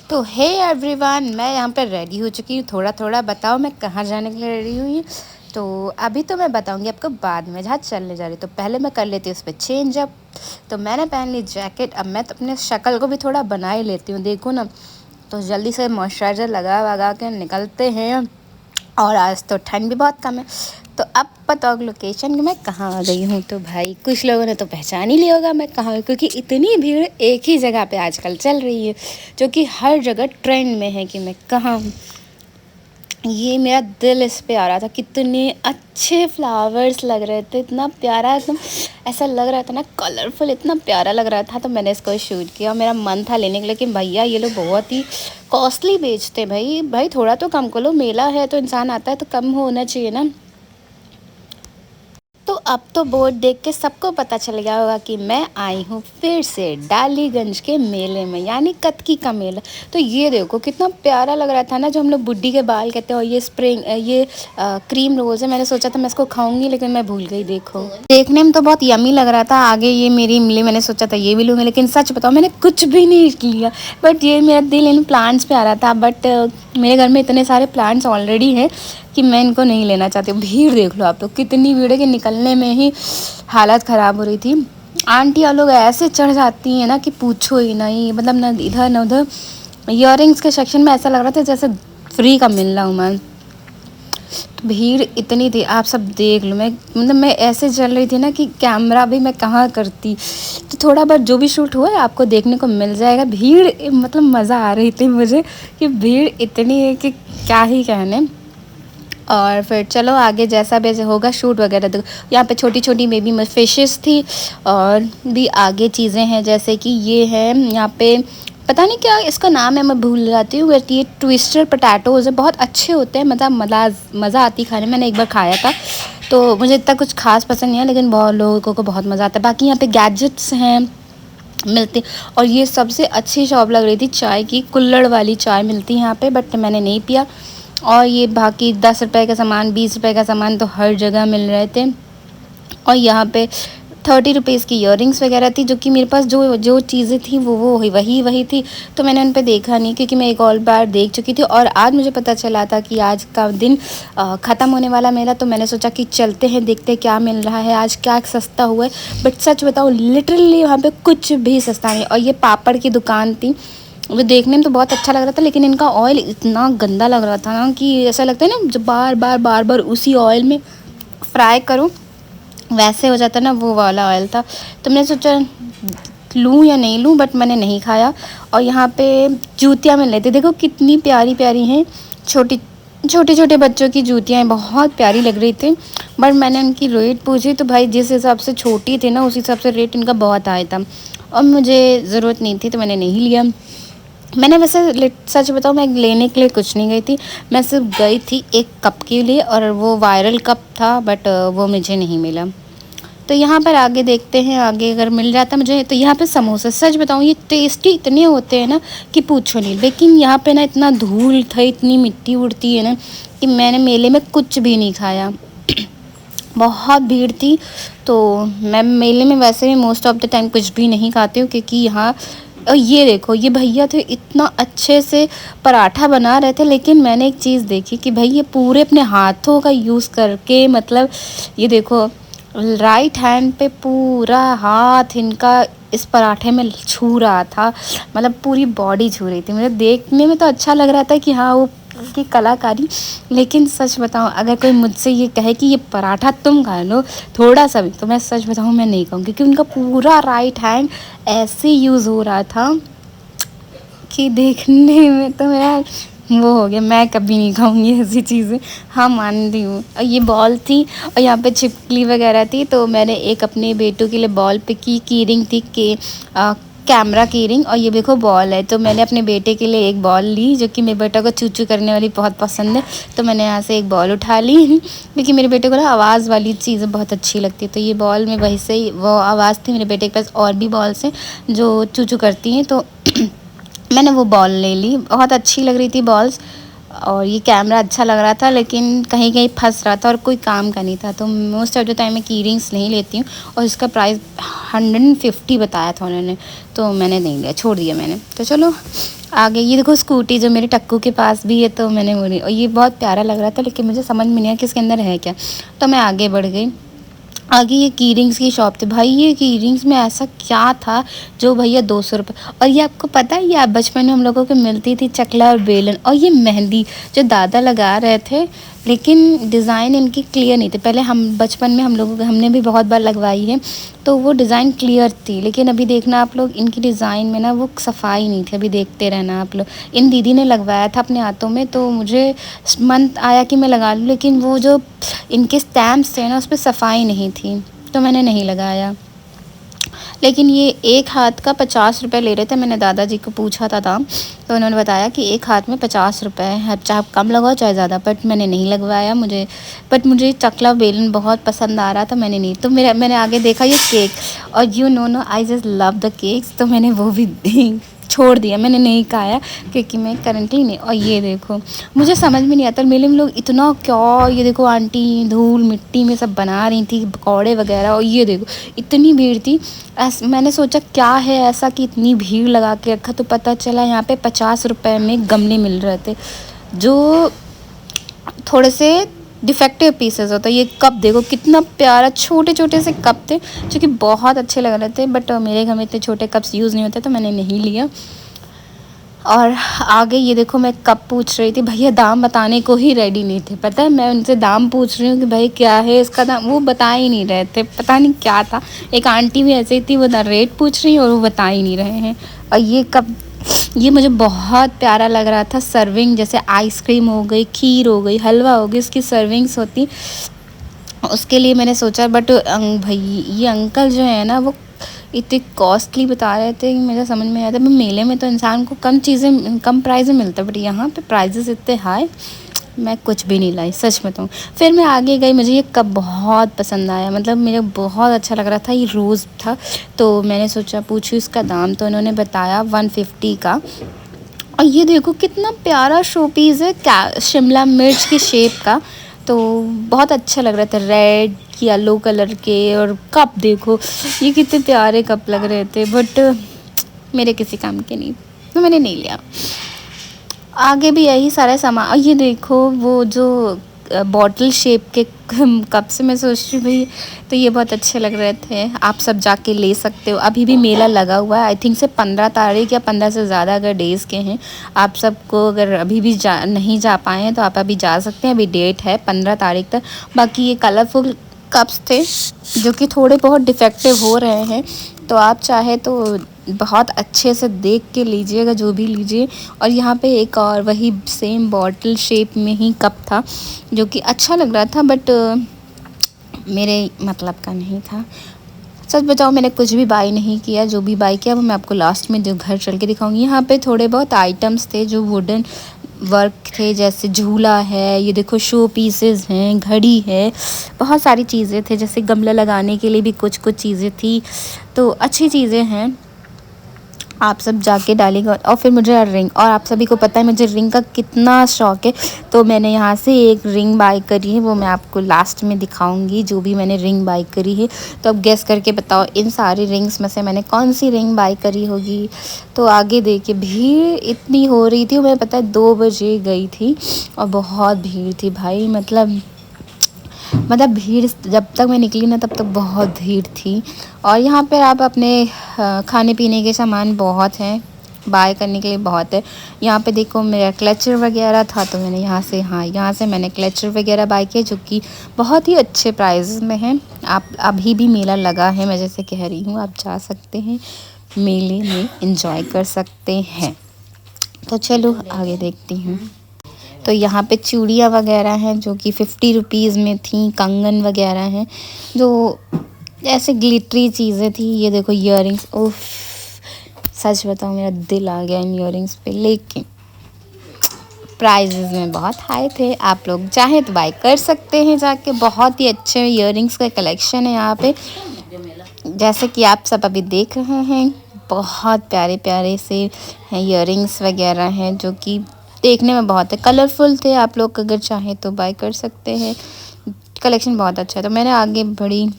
तो hey everyone, मैं यहाँ पर रेडी हो चुकी हूँ। थोड़ा थोड़ा बताओ मैं कहाँ जाने के लिए रेडी हुई हूँ। तो अभी तो मैं बताऊँगी आपको बाद में, जहाँ चलने जा रही हूँ। तो पहले मैं कर लेती हूँ उस पर चेंज अप। तो मैंने पहन ली जैकेट। अब मैं तो अपने शक्ल को भी थोड़ा बना ही लेती हूँ, देखो ना। तो जल्दी से मॉइस्चराइज़र लगा वगा के निकलते हैं। और आज तो ठंड भी बहुत कम है। तो अब बताओ लोकेशन कि मैं कहाँ आ गई हूँ। तो भाई कुछ लोगों ने तो पहचान ही लिया होगा मैं कहाँ हूँ, क्योंकि इतनी भीड़ एक ही जगह पे आजकल चल रही है, जो कि हर जगह ट्रेंड में है कि मैं कहाँ हूँ। ये मेरा दिल इस पे आ रहा था, कितने अच्छे फ्लावर्स लग रहे थे, इतना प्यारा, एकदम ऐसा लग रहा था ना, कलरफुल, इतना प्यारा लग रहा था। तो मैंने इसको शूट किया। मेरा मन था लेने के लिए, लेकिन भैया ये लोग बहुत ही कॉस्टली बेचते। भाई भाई थोड़ा तो कम करो, मेला है तो इंसान आता है तो कम होना चाहिए ना। तो अब तो बोर्ड देख के सबको पता चल गया होगा कि मैं आई हूँ फिर से डालीगंज के मेले में, यानी कतकी का मेला। तो ये देखो कितना प्यारा लग रहा था ना, जो हम लोग बुड्ढी के बाल कहते हैं। और ये क्रीम रोल्स है। मैंने सोचा था मैं इसको खाऊंगी, लेकिन मैं भूल गई। देखो देखने में तो बहुत यमी लग रहा था। आगे ये मेरी इमली, मैंने सोचा था ये भी लूँगी, लेकिन सच बताओ मैंने कुछ भी नहीं लिया। बट ये मेरा दिल इन प्लांट्स पे आ रहा था। बट मेरे घर में इतने सारे प्लांट्स ऑलरेडी हैं कि मैं इनको नहीं लेना चाहती हूँ। भीड़ देख लो आप, तो कितनी भीड़ है कि निकलने में ही हालत ख़राब हो रही थी। आंटियाँ लोग ऐसे चढ़ जाती हैं ना कि पूछो ही नहीं, मतलब ना इधर ना उधर। ईयरिंग्स के सेक्शन में ऐसा लग रहा था जैसे फ्री का मिल रहा हूँ मैं। तो भीड़ इतनी थी, आप सब देख लो। मैं ऐसे चल रही थी ना कि कैमरा भी मैं कहाँ करती। तो थोड़ा बहुत जो भी शूट हुआ है आपको देखने को मिल जाएगा। भीड़ मतलब मज़ा आ रही थी मुझे कि भीड़ इतनी है कि क्या ही कहने। और फिर चलो आगे जैसा भी होगा शूट वगैरह। तो यहाँ पे छोटी छोटी बेबी फिशेस थी, और भी आगे चीज़ें हैं, जैसे कि ये है यहाँ पे, पता नहीं क्या इसका नाम है, मैं भूल जाती हूँ। बट ये ट्विस्टर पोटैटोज़ है, बहुत अच्छे होते हैं, मतलब मज़ा आती खाने में। मैंने एक बार खाया था, तो मुझे इतना कुछ खास पसंद नहीं है, लेकिन बहुत लोगों को बहुत मज़ा आता है। बाकी यहाँ पे गैजेट्स हैं मिलती। और ये सबसे अच्छी शॉप लग रही थी चाय की, कुल्हड़ वाली चाय मिलती है यहाँ पे, बट मैंने नहीं पिया। और ये बाकी 10 रुपये का सामान, 20 रुपये का सामान तो हर जगह मिल रहे थे। और यहाँ पे 30 रुपीज़ की ईयरिंग्स वगैरह थी, जो कि मेरे पास जो जो चीज़ें थी वो वही थी। तो मैंने उन पर देखा नहीं, क्योंकि मैं एक और बार देख चुकी थी। और आज मुझे पता चला था कि आज का दिन ख़त्म होने वाला मेला। तो मैंने सोचा कि चलते हैं, देखते हैं क्या मिल रहा है आज, क्या सस्ता हुआ है। बट सच बताऊँ लिटरली वहाँ पर कुछ भी सस्ता नहीं। और ये पापड़ की दुकान थी, वो देखने में तो बहुत अच्छा लग रहा था, लेकिन इनका ऑयल इतना गंदा लग रहा था ना कि ऐसा लगता है ना, जब बार बार उसी ऑयल में फ्राई करूँ वैसे हो जाता ना, वो वाला ऑयल था। तो मैंने सोचा लूँ या नहीं लूँ, बट मैंने नहीं खाया। और यहाँ पे जूतियाँ मिल रही थी, देखो कितनी प्यारी प्यारी हैं। छोटे छोटे बच्चों की जूतियाँ हैं, बहुत प्यारी लग रही थी। बट मैंने उनकी रेट पूछी तो भाई जिस हिसाब से छोटी थी ना, उस हिसाब से रेट इनका बहुत आया था। और मुझे ज़रूरत नहीं थी तो मैंने नहीं लिया। मैंने वैसे सच बताऊँ मैं लेने के लिए कुछ नहीं गई थी। मैं सिर्फ गई थी एक कप के लिए, और वो वायरल कप था, बट वो मुझे नहीं मिला। तो यहाँ पर आगे देखते हैं, आगे अगर मिल जाता मुझे। तो यहाँ पे समोसे, सच बताऊँ ये टेस्टी इतने होते हैं ना कि पूछो नहीं। लेकिन यहाँ पे ना इतना धूल था, इतनी मिट्टी उड़ती है ना, कि मैंने मेले में कुछ भी नहीं खाया। बहुत भीड़ थी। तो मैं मेले में वैसे भी मोस्ट ऑफ द टाइम कुछ भी नहीं खाती हूँ, क्योंकि यहाँ। और ये देखो ये भैया थे, इतना अच्छे से पराठा बना रहे थे। लेकिन मैंने एक चीज़ देखी कि भाई ये पूरे अपने हाथों का यूज़ करके, मतलब ये देखो राइट हैंड पे पूरा हाथ इनका इस पराठे में छू रहा था, मतलब पूरी बॉडी छू रही थी। मुझे देखने में तो अच्छा लग रहा था कि हाँ वो की कलाकारी। लेकिन सच बताऊं अगर कोई मुझसे ये कहे कि ये पराठा तुम खा लो थोड़ा सा भी, तो मैं सच बताऊं मैं नहीं कहूँगी, क्योंकि उनका पूरा राइट हैंड ऐसे यूज़ हो रहा था कि देखने में तो मेरा वो हो गया। मैं कभी नहीं खाऊंगी ऐसी चीज़ें, हाँ मानती हूँ। और ये बॉल थी, और यहाँ पे छिपकली वगैरह थी। तो मैंने एक अपने बेटों के लिए बॉल पे की रिंग थी कि कैमरा की रिंग। और ये देखो बॉल है, तो मैंने अपने बेटे के लिए एक बॉल ली, जो कि मेरे बेटा को चू चू करने वाली बहुत पसंद है। तो मैंने यहाँ से एक बॉल उठा ली, क्योंकि मेरे बेटे को ना आवाज़ वाली चीज़ें बहुत अच्छी लगती है। तो ये बॉल में वही से ही वो आवाज़ थी। मेरे बेटे के पास और भी बॉल्स हैं जो चू चू करती हैं, तो मैंने वो बॉल ले ली। बहुत अच्छी लग रही थी बॉल्स, और ये कैमरा अच्छा लग रहा था, लेकिन कहीं कहीं फंस रहा था और कोई काम का नहीं था। तो मोस्ट ऑफ द टाइम मैं की रिंग्स नहीं लेती हूँ, और इसका प्राइस 150 बताया था उन्होंने, तो मैंने नहीं लिया, छोड़ दिया मैंने। तो चलो आगे ये देखो स्कूटी जो मेरे टक्कू के पास भी है, तो मैंने बोली, और ये बहुत प्यारा लग रहा था, लेकिन मुझे समझ में नहीं आया कि इसके अंदर है क्या। तो मैं आगे बढ़ गई। आगे ये की रिंग्स की शॉप थी भाई। ये की रिंग्स में ऐसा क्या था जो भैया 200 रुपये। और ये आपको पता है, ये आप बचपन में हम लोगों को मिलती थी चकला और बेलन। और ये मेहंदी जो दादा लगा रहे थे, लेकिन डिज़ाइन इनकी क्लियर नहीं थी। पहले हम बचपन में हम लोगों को, हमने भी बहुत बार लगवाई है, तो वो डिज़ाइन क्लियर थी। लेकिन अभी देखना आप लोग, इनकी डिज़ाइन में ना वो सफाई नहीं थी। अभी देखते रहना आप लोग। इन दीदी ने लगवाया था अपने हाथों में, तो मुझे मन आया कि मैं लगा लूँ, लेकिन वो जो इनके स्टैम्प्स थे ना, उस पर सफाई नहीं थी, तो मैंने नहीं लगाया। लेकिन ये एक हाथ का 50 रुपये ले रहे थे। मैंने दादाजी को पूछा था दाम, तो उन्होंने बताया कि एक हाथ में 50 रुपये है, चाहे आप कम लगाओ चाहे ज़्यादा। बट मैंने नहीं लगवाया। मुझे चकला बेलन बहुत पसंद आ रहा था, मैंने नहीं। तो मैंने आगे देखा ये केक, और you know I just love the cakes, तो मैंने वो भी छोड़ दिया, मैंने नहीं खाया, क्योंकि मैं करंटली नहीं। और ये देखो, मुझे समझ में नहीं आता मेले में लोग इतना क्या, ये देखो आंटी धूल मिट्टी में सब बना रही थी पकौड़े वगैरह। और ये देखो इतनी भीड़ थी। मैंने सोचा क्या है ऐसा कि इतनी भीड़ लगा के रखा, तो पता चला यहाँ पे 50 रुपये में गमले मिल रहे थे, जो थोड़े से डिफेक्टिव पीसेस होता है। ये कप देखो कितना प्यारा, छोटे छोटे से कप थे जो कि बहुत अच्छे लग रहे थे। बट मेरे घर में इतने छोटे कप्स यूज़ नहीं होते, तो मैंने नहीं लिया। और आगे ये देखो, मैं कप पूछ रही थी, भैया दाम बताने को ही रेडी नहीं थे। पता है, मैं उनसे दाम पूछ रही हूँ कि भाई क्या है इसका दाम, वो बता ही नहीं रहे थे। पता नहीं क्या था। एक आंटी भी ऐसे ही थी, वो रेट पूछ रही और वो बता ही नहीं रहे हैं। और ये कप, ये मुझे बहुत प्यारा लग रहा था। सर्विंग जैसे आइसक्रीम हो गई, खीर हो गई, हलवा हो गई, उसकी सर्विंग्स होती, उसके लिए मैंने सोचा। बट भाई ये अंकल जो है ना, वो इतनी कॉस्टली बता रहे थे कि मुझे समझ में नहीं आता। मेले में तो इंसान को कम चीज़ें कम प्राइस में मिलता है, बट यहाँ पे प्राइजेस इतने हाई, मैं कुछ भी नहीं लाई, सच बताऊँ। फिर मैं आगे गई, मुझे ये कप बहुत पसंद आया, मतलब मुझे बहुत अच्छा लग रहा था। ये रोज़ था, तो मैंने सोचा पूछूँ इसका दाम, तो उन्होंने बताया 150 का। और ये देखो कितना प्यारा शो पीस है, क्या शिमला मिर्च की शेप का, तो बहुत अच्छा लग रहा था, रेड येलो कलर के। और कप देखो, ये कितने प्यारे कप लग रहे थे, बट मेरे किसी काम के नहीं, तो मैंने नहीं लिया। आगे भी यही सारा सामान। और ये देखो वो जो बॉटल शेप के कप से, मैं सोच रही भाई, तो ये बहुत अच्छे लग रहे थे। आप सब जाके ले सकते हो, अभी भी मेला लगा हुआ है। आई थिंक से 15 तारीख या 15 से ज़्यादा अगर डेज़ के हैं। आप सबको अगर अभी भी नहीं जा पाए हैं, तो आप अभी जा सकते हैं। अभी डेट है 15 तारीख तक। बाकी ये कलरफुल कप्स थे जो कि थोड़े बहुत डिफेक्टिव हो रहे हैं, तो आप चाहे तो बहुत अच्छे से देख के लीजिएगा जो भी लीजिए। और यहाँ पे एक और वही सेम बॉटल शेप में ही कप था, जो कि अच्छा लग रहा था, बट मेरे मतलब का नहीं था। सच बताओ, मैंने कुछ भी बाई नहीं किया। जो भी बाई किया वो मैं आपको लास्ट में जो घर चल के दिखाऊंगी। यहाँ पे थोड़े बहुत आइटम्स थे जो वुडन वर्क थे, जैसे झूला है, ये देखो शो पीसेस हैं, घड़ी है, बहुत सारी चीज़ें थे। जैसे गमला लगाने के लिए भी कुछ कुछ चीज़ें थी, तो अच्छी चीज़ें हैं। आप सब जाके डालेंगे। और फिर मुझे रिंग, और आप सभी को पता है मुझे रिंग का कितना शौक़ है, तो मैंने यहाँ से एक रिंग बाई करी है, वो मैं आपको लास्ट में दिखाऊंगी जो भी मैंने रिंग बाई करी है। तो अब गेस करके बताओ इन सारी रिंग्स में से मैंने कौन सी रिंग बाई करी होगी। तो आगे देखिए भीड़ इतनी हो रही थी, मैं पता है 2 बजे गई थी और बहुत भीड़ थी भाई। मतलब भीड़ जब तक मैं निकली ना, तब तक बहुत भीड़ थी। और यहाँ पर आप अपने खाने पीने के सामान बहुत हैं, बाय करने के लिए बहुत है। यहाँ पे देखो मेरा क्लचर वगैरह था, तो मैंने यहाँ से मैंने क्लचर वगैरह बाय किए, जो कि बहुत ही अच्छे प्राइस में हैं। आप अभी भी मेला लगा है, मैं जैसे कह रही हूँ, आप जा सकते हैं मेले में, एंजॉय कर सकते हैं। तो चलो आगे देखती हूँ। तो यहाँ पे चूड़ियाँ वगैरह हैं जो कि 50 रुपीज़ में थी, कंगन वगैरह हैं जो ऐसे ग्लिटरी चीज़ें थी। ये देखो ईयरिंग्स, उफ सच बताऊँ मेरा दिल आ गया इन ईयरिंग्स पे, लेकिन प्राइजेज़ में बहुत हाई थे। आप लोग चाहे तो बाय कर सकते हैं जाके, बहुत ही अच्छे ईयरिंग्स का कलेक्शन है यहाँ पे, जैसे कि आप सब अभी देख रहे हैं। बहुत प्यारे प्यारे से हैं ईयरिंग्स वगैरह हैं, जो कि देखने में बहुत है कलरफुल थे। आप लोग अगर चाहें तो बाय कर सकते हैं, कलेक्शन बहुत अच्छा है। तो मैंने आगे बढ़ी,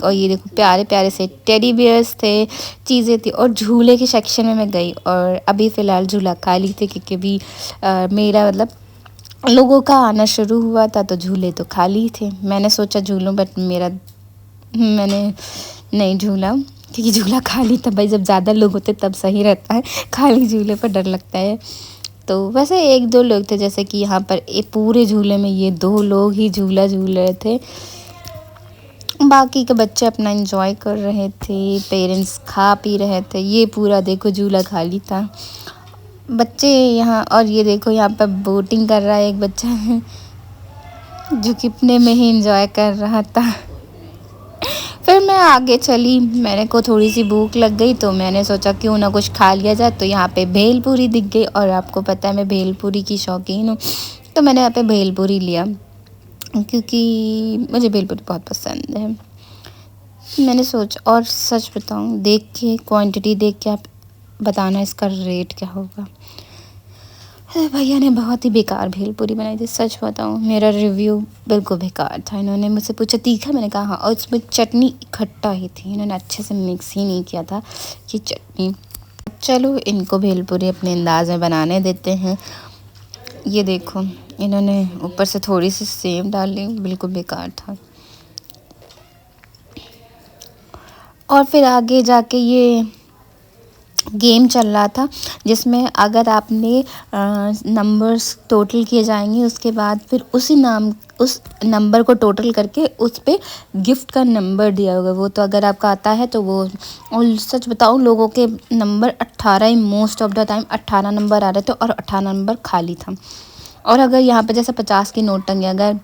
और ये देखो प्यारे प्यारे से टेडी बियर्स थे, चीज़ें थी। और झूले के सेक्शन में मैं गई और अभी फ़िलहाल झूला खाली थे क्योंकि अभी मेरा मतलब लोगों का आना शुरू हुआ था तो झूले तो खाली थे। मैंने सोचा झूलूं बट मैंने नहीं झूला क्योंकि झूला खाली था। भाई जब ज़्यादा लोग होते तब सही रहता है, खाली झूले पर डर लगता है। तो वैसे एक दो लोग थे, जैसे कि यहाँ पर पूरे झूले में ये 2 लोग ही झूला झूल रहे थे, बाकी के बच्चे अपना एंजॉय कर रहे थे, पेरेंट्स खा पी रहे थे। ये पूरा देखो झूला खाली था, बच्चे यहाँ। और ये देखो यहाँ पर बोटिंग कर रहा है एक बच्चा है जो कि अपने में ही एंजॉय कर रहा था। फिर मैं आगे चली, मैंने को थोड़ी सी भूख लग गई तो मैंने सोचा क्यों ना कुछ खा लिया जाए। तो यहाँ पे भेलपूरी दिख गई और आपको पता है मैं भेलपूरी की शौकीन हूँ, तो मैंने यहाँ पे भेलपूरी लिया क्योंकि मुझे भेलपूरी बहुत पसंद है। मैंने सोचा, और सच बताऊँ देख के क्वांटिटी देख के आप बताना इसका रेट क्या होगा। भैया ने बहुत ही बेकार भेलपूरी बनाई थी, सच बताऊँ मेरा रिव्यू बिल्कुल बेकार था। इन्होंने मुझसे पूछा तीखा, मैंने कहा हाँ, और उसमें चटनी इकट्ठा ही थी, इन्होंने अच्छे से मिक्स ही नहीं किया था कि चटनी। चलो इनको भेलपूरी अपने अंदाज में बनाने देते हैं। ये देखो इन्होंने ऊपर से थोड़ी सी सेव डाली, बिल्कुल बेकार था। और फिर आगे जाके ये गेम चल रहा था जिसमें अगर आपने नंबर्स टोटल किए जाएंगे, उसके बाद फिर उस नंबर को टोटल करके उस पे गिफ्ट का नंबर दिया होगा। वो तो अगर आपका आता है तो वो, और सच बताऊं लोगों के नंबर 18 ही, most of the time 18 number आ रहे थे और 18 नंबर खाली था। और अगर यहाँ पे जैसे 50 की नोट टंगे, अगर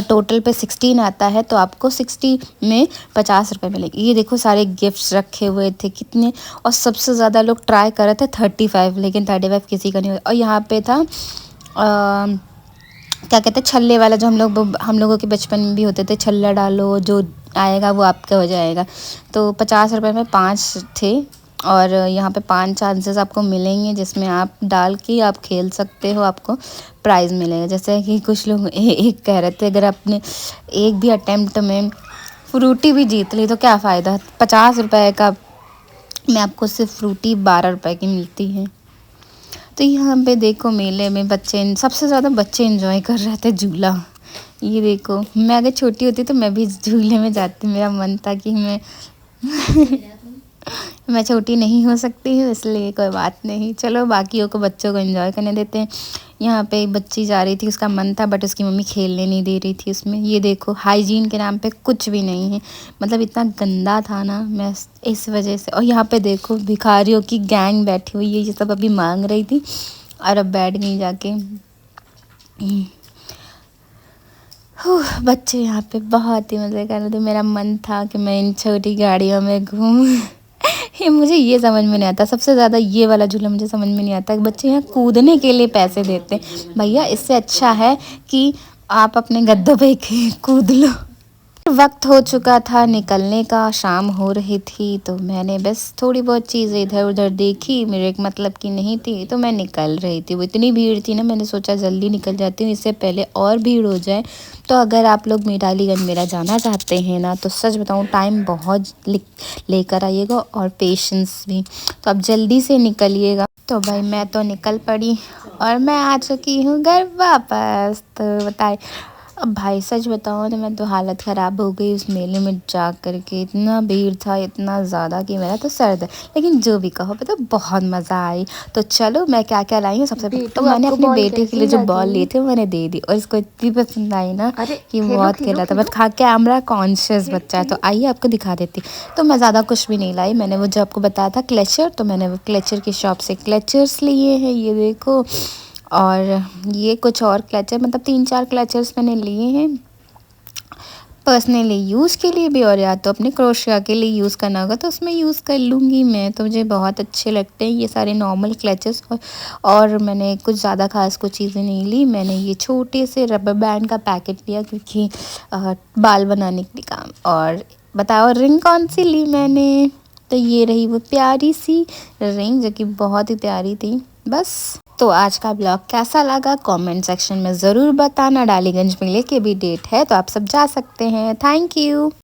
टोटल पे 16 आता है तो आपको 60 में 50 रुपये मिलेगी। ये देखो सारे गिफ्ट्स रखे हुए थे कितने, और सबसे ज़्यादा लोग ट्राई कर रहे थे 35, लेकिन 35 किसी का नहीं हुआ। और यहाँ पे था क्या कहते हैं छल्ले वाला, जो हम लोगों के बचपन में भी होते थे, छल्ला डालो जो आएगा वो आपका हो जाएगा। तो 50 रुपये में 5 थे और यहाँ पे 5 चांसेस आपको मिलेंगे जिसमें आप डाल के आप खेल सकते हो, आपको प्राइज़ मिलेगा। जैसे कि कुछ लोग एक कह रहे थे अगर आपने एक भी अटेम्प्ट में फ्रूटी भी जीत ली तो क्या फ़ायदा, 50 रुपये का में आपको सिर्फ फ्रूटी 12 रुपये की मिलती है। तो यहाँ पे देखो मेले में सबसे ज़्यादा बच्चे एंजॉय कर रहे थे झूला। ये देखो मैं अगर छोटी होती तो मैं भी झूले में जाती, मेरा मन था कि मैं छोटी नहीं हो सकती हूँ, इसलिए कोई बात नहीं, चलो बाकियों को बच्चों को एंजॉय करने देते हैं। यहाँ पे एक बच्ची जा रही थी, उसका मन था बट उसकी मम्मी खेलने नहीं दे रही थी उसमें। ये देखो हाइजीन के नाम पे कुछ भी नहीं है, मतलब इतना गंदा था ना, मैं इस वजह से। और यहाँ पे देखो भिखारियों की गैंग बैठी हुई है, ये सब अभी मांग रही थी और अब बैठ गई जाके। बच्चे यहाँ पे बहुत ही मज़े कर रहे थे, मेरा मन था कि मैं इन छोटी गाड़ियों में घूम ये मुझे ये समझ में नहीं आता, सबसे ज़्यादा ये वाला झूला मुझे समझ में नहीं आता। बच्चे यहाँ कूदने के लिए पैसे देते हैं, भैया इससे अच्छा है कि आप अपने गद्दों पे कूद लो। वक्त हो चुका था निकलने का, शाम हो रही थी तो मैंने बस थोड़ी बहुत चीज़ें इधर उधर देखी, मेरे एक मतलब की नहीं थी तो मैं निकल रही थी। वो इतनी भीड़ थी ना, मैंने सोचा जल्दी निकल जाती हूँ इससे पहले और भीड़ हो जाए। तो अगर आप लोग मैडालीगंज मेला जाना चाहते हैं ना, तो सच बताऊँ टाइम बहुत लेकर आइएगा और पेशेंस भी, तो आप जल्दी से निकलिएगा। तो भाई मैं तो निकल पड़ी और मैं आ चुकी हूँ घर वापस। तो बताए अब भाई सच बताऊँ तो मैं तो हालत ख़राब हो गई उस मेले में जा कर के, इतना भीड़ था इतना ज़्यादा कि मेरा तो सर दर्द। लेकिन जो भी कहो पता बहुत मज़ा आई। तो चलो मैं क्या क्या लाई हूँ, सबसे पहले तो मैंने अपने बेटे के लिए जो बॉल ली थी मैंने दे दी और इसको इतनी पसंद आई ना कि बहुत खेला था। बट कैमरा कॉन्शियस बच्चा है तो आइए आपको दिखा देती। तो मैं ज़्यादा कुछ भी नहीं लाई, मैंने वो जो आपको बताया था क्लेचर, तो मैंने वो क्लेचर की शॉप से क्लेचर्स लिए हैं, ये देखो। और ये कुछ और क्लचर, मतलब 3-4 क्लचर्स मैंने लिए हैं पर्सनली यूज़ के लिए भी, और या तो अपने क्रोशिया के लिए यूज़ करना होगा तो उसमें यूज़ कर लूँगी मैं। तो मुझे बहुत अच्छे लगते हैं ये सारे नॉर्मल क्लचर्स। और मैंने कुछ ज़्यादा खास कुछ चीज़ें नहीं ली, मैंने ये छोटे से रबर बैंड का पैकेट लिया क्योंकि बाल बनाने के काम। और बताओ रिंग कौन सी ली मैंने, तो ये रही वो प्यारी सी रिंग जो कि बहुत ही प्यारी थी। बस तो आज का ब्लॉग कैसा लगा कमेंट सेक्शन में ज़रूर बताना। डालीगंज मेले की भी डेट है तो आप सब जा सकते हैं। Thank you.